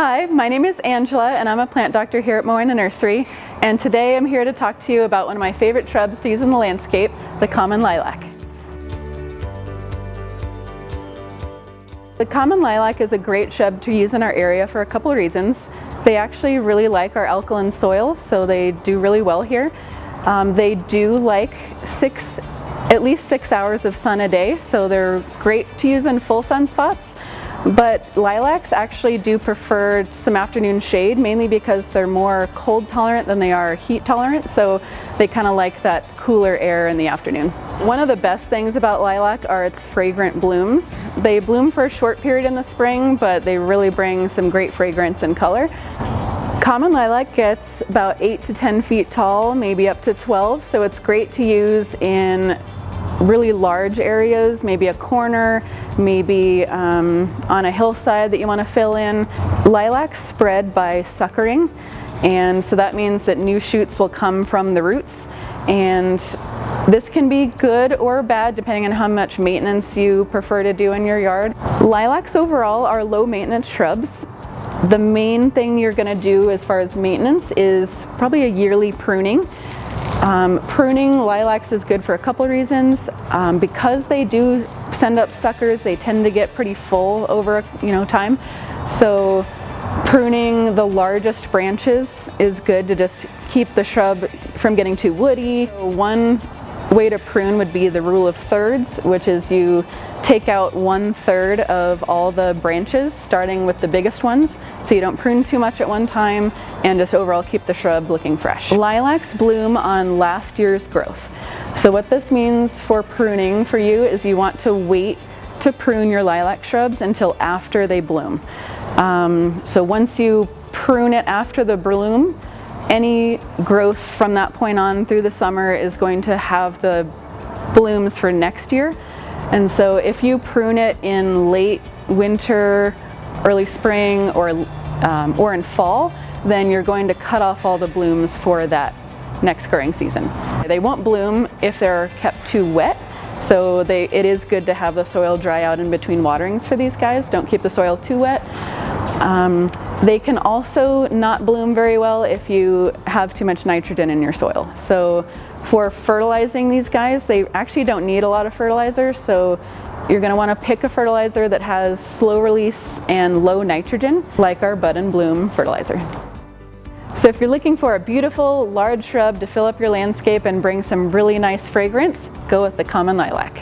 Hi, my name is Angela and I'm a plant doctor here at Moana Nursery, and today I'm here to talk to you about one of my favorite shrubs to use in the landscape, the common lilac. The common lilac is a great shrub to use in our area for a couple of reasons. They actually really like our alkaline soil, so they do really well here. They do like at least 6 hours of sun a day, so they're great to use in full sun spots. But lilacs actually do prefer some afternoon shade, mainly because they're more cold tolerant than they are heat tolerant, so they kind of like that cooler air in the afternoon. One of the best things about lilac are its fragrant blooms. They bloom for a short period in the spring, but they really bring some great fragrance and color. Common lilac gets about 8 to 10 feet tall, maybe up to 12, so it's great to use in really large areas, maybe a corner, maybe on a hillside that you want to fill in. Lilacs spread by suckering, and so that means that new shoots will come from the roots, and this can be good or bad depending on how much maintenance you prefer to do in your yard. Lilacs overall are low maintenance shrubs. The main thing you're going to do as far as maintenance is probably a yearly pruning. Pruning lilacs is good for a couple of reasons. Because they do send up suckers, they tend to get pretty full over time. So pruning the largest branches is good to just keep the shrub from getting too woody. One way to prune would be the rule of thirds, which is you take out 1/3 of all the branches, starting with the biggest ones, so you don't prune too much at one time and just overall keep the shrub looking fresh. Lilacs bloom on last year's growth. So what this means for pruning for you is you want to wait to prune your lilac shrubs until after they bloom. So once you prune it after the bloom, any growth from that point on through the summer is going to have the blooms for next year. And so if you prune it in late winter, early spring, or in fall, then you're going to cut off all the blooms for that next growing season. They won't bloom if they're kept too wet, so it is good to have the soil dry out in between waterings for these guys. Don't keep the soil too wet. They can also not bloom very well if you have too much nitrogen in your soil. So for fertilizing these guys, they actually don't need a lot of fertilizer, so you're going to want to pick a fertilizer that has slow release and low nitrogen, like our Bud and Bloom fertilizer. So if you're looking for a beautiful large shrub to fill up your landscape and bring some really nice fragrance, go with the common lilac.